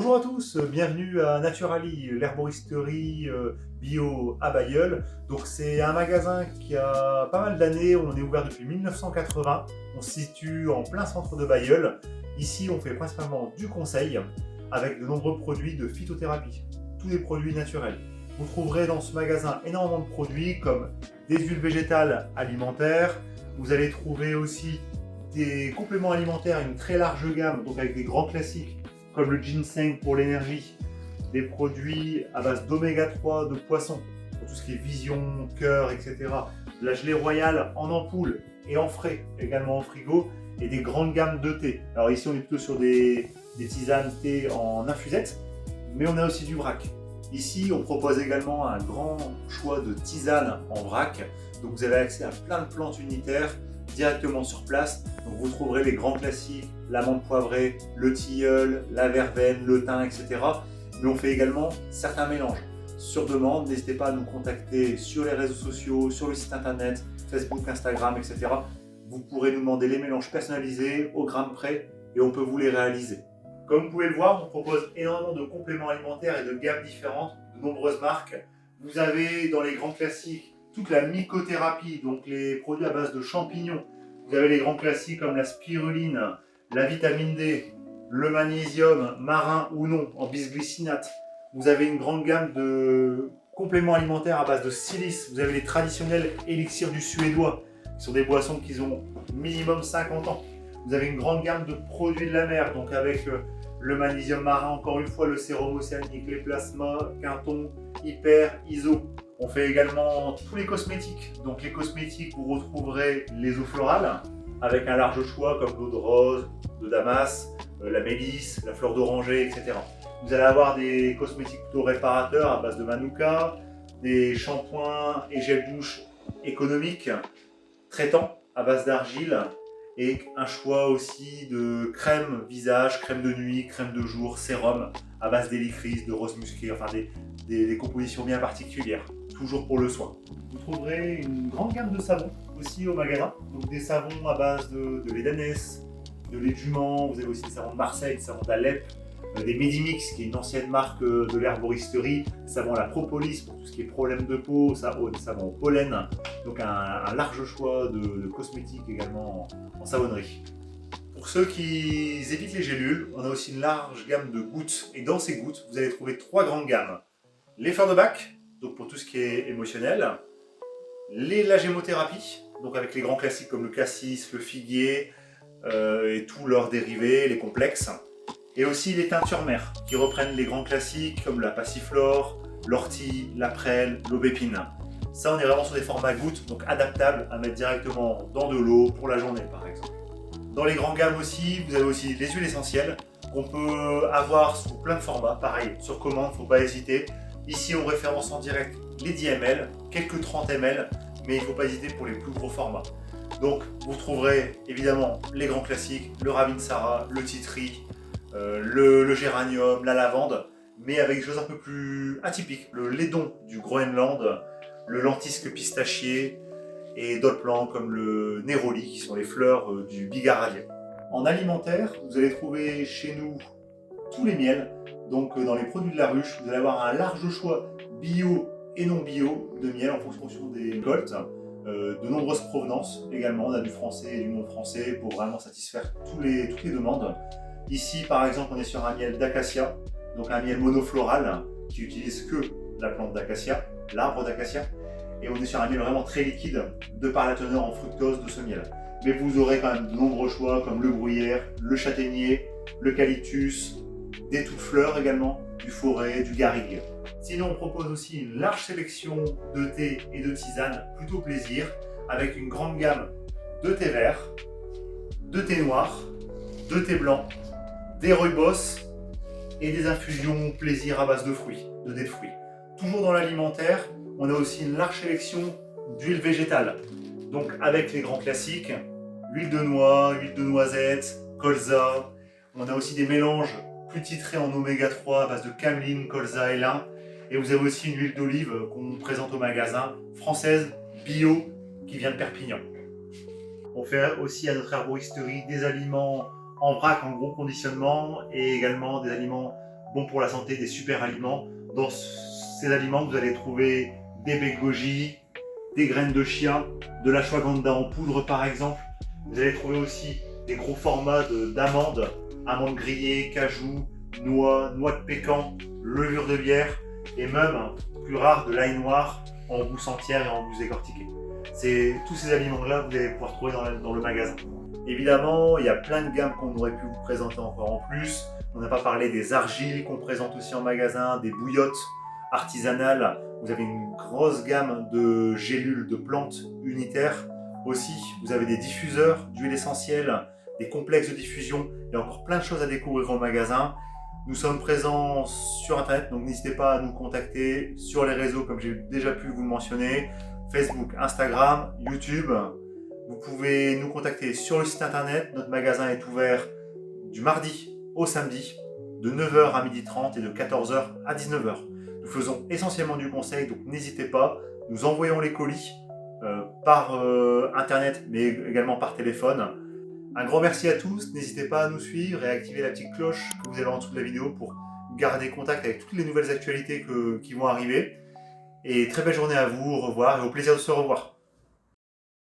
Bonjour à tous, bienvenue à Naturali, l'herboristerie bio à Bailleul. Donc c'est un magasin qui a pas mal d'années, on est ouvert depuis 1980, on se situe en plein centre de Bailleul. Ici on fait principalement du conseil avec de nombreux produits de phytothérapie, tous des produits naturels. Vous trouverez dans ce magasin énormément de produits comme des huiles végétales alimentaires, vous allez trouver aussi des compléments alimentaires, une très large gamme, donc avec des grands classiques comme le ginseng pour l'énergie, des produits à base d'oméga 3 de poisson, pour tout ce qui est vision, cœur, etc. De la gelée royale en ampoule et en frais, également en frigo, et des grandes gammes de thé. Alors ici on est plutôt sur des tisanes thé en infusette, mais on a aussi du vrac. Ici on propose également un grand choix de tisanes en vrac, donc vous avez accès à plein de plantes unitaires directement sur place. Donc vous trouverez les grands classiques, l'amande poivrée, le tilleul, la verveine, le thym, etc. Mais on fait également certains mélanges. Sur demande, n'hésitez pas à nous contacter sur les réseaux sociaux, sur le site internet, Facebook, Instagram, etc. Vous pourrez nous demander les mélanges personnalisés au gramme près et on peut vous les réaliser. Comme vous pouvez le voir, on propose énormément de compléments alimentaires et de gammes différentes, de nombreuses marques. Vous avez dans les grands classiques toute la mycothérapie, donc les produits à base de champignons. Vous avez les grands classiques comme la spiruline, la vitamine D, le magnésium, marin ou non, en bisglycinate. Vous avez une grande gamme de compléments alimentaires à base de silice. Vous avez les traditionnels élixirs du suédois, qui sont des boissons qui ont minimum 50 ans. Vous avez une grande gamme de produits de la mer, donc avec le magnésium marin, encore une fois, le sérum océanique, les plasmas, quinton, hyper, iso. On fait également tous les cosmétiques. Donc les cosmétiques, vous retrouverez les eaux florales avec un large choix comme l'eau de rose, de damas, la mélisse, la fleur d'oranger, etc. Vous allez avoir des cosmétiques plutôt réparateurs à base de manuka, des shampoings et gel douche économiques, traitants à base d'argile et un choix aussi de crème visage, crème de nuit, crème de jour, sérum à base d'hélicryse, de rose musquée, enfin des compositions bien particulières, toujours pour le soin. Vous trouverez une grande gamme de savons aussi au magasin, donc des savons à base de lait d'ânesse, de lait de jument, vous avez aussi des savons de Marseille, des savons d'Alep, des Medimix qui est une ancienne marque de l'herboristerie, savons à la propolis pour tout ce qui est problème de peau, savons au pollen, donc un large choix de cosmétiques également en savonnerie. Pour ceux qui évitent les gélules, on a aussi une large gamme de gouttes et dans ces gouttes, vous allez trouver trois grandes gammes. Les fleurs de bac, donc pour tout ce qui est émotionnel, la gémothérapie, donc avec les grands classiques comme le cassis, le figuier et tous leurs dérivés, les complexes, et aussi les teintures mères qui reprennent les grands classiques comme la passiflore, l'ortie, la prêle, l'aubépine. Ça, on est vraiment sur des formats gouttes, donc adaptables à mettre directement dans de l'eau pour la journée par exemple. Dans les grandes gammes aussi, vous avez aussi les huiles essentielles qu'on peut avoir sous plein de formats, pareil, sur commande, faut pas hésiter. Ici, on référence en direct les 10 ml, quelques 30 ml, mais il ne faut pas hésiter pour les plus gros formats. Donc, vous trouverez évidemment les grands classiques, le Ravinsara, le Titri, le géranium, la lavande, mais avec des choses un peu plus atypiques. Le laidon du Groenland, le lentisque pistachier et d'autres plants comme le néroli, qui sont les fleurs du bigaradier. En alimentaire, vous allez trouver chez nous tous les miels. Donc dans les produits de la ruche, vous allez avoir un large choix bio et non bio de miel en fonction des récoltes, de nombreuses provenances également. On a du français et du non français pour vraiment satisfaire toutes les demandes. Ici par exemple, on est sur un miel d'acacia, donc un miel monofloral qui utilise que la plante d'acacia, l'arbre d'acacia. Et on est sur un miel vraiment très liquide de par la teneur en fructose de ce miel. Mais vous aurez quand même de nombreux choix comme le gruyère, le châtaignier, l'eucalyptus, des touffes-fleurs également, du forêt, du garrigue. Sinon, on propose aussi une large sélection de thé et de tisanes, plutôt plaisir, avec une grande gamme de thé vert, de thé noir, de thé blanc, des rooibos et des infusions plaisir à base de fruits, de dés de fruits. Toujours dans l'alimentaire, on a aussi une large sélection d'huiles végétales. Donc avec les grands classiques, huile de noix, huile de noisette, colza. On a aussi des mélanges plus titrés en oméga 3 à base de cameline, colza et lin. Et vous avez aussi une huile d'olive qu'on présente au magasin, française, bio, qui vient de Perpignan. On fait aussi à notre herboristerie des aliments en vrac, en gros conditionnement, et également des aliments bons pour la santé, des super aliments. Dans ces aliments, vous allez trouver des baies de goji, des graines de chia, de l'ashwagandha en poudre par exemple. Vous allez trouver aussi des gros formats d'amandes, amandes grillées, cajou, noix de pécan, levure de bière et même, plus rare, de l'ail noir en mousse entière et en mousse décortiquée. Tous ces aliments-là, vous allez pouvoir trouver dans le magasin. Évidemment, il y a plein de gammes qu'on aurait pu vous présenter encore en plus. On n'a pas parlé des argiles qu'on présente aussi en magasin, des bouillottes artisanales. Vous avez une grosse gamme de gélules de plantes unitaires. Aussi, vous avez des diffuseurs d'huile essentielle, des complexes de diffusion. Il y a encore plein de choses à découvrir au magasin. Nous sommes présents sur Internet, donc n'hésitez pas à nous contacter sur les réseaux comme j'ai déjà pu vous le mentionner. Facebook, Instagram, YouTube. Vous pouvez nous contacter sur le site Internet. Notre magasin est ouvert du mardi au samedi, de 9h à 12h30 et de 14h à 19h. Nous faisons essentiellement du conseil, donc n'hésitez pas. Nous envoyons les colis par Internet, mais également par téléphone. Un grand merci à tous. N'hésitez pas à nous suivre et à activer la petite cloche que vous avez en dessous de la vidéo pour garder contact avec toutes les nouvelles actualités qui vont arriver. Et très belle journée à vous, au revoir et au plaisir de se revoir.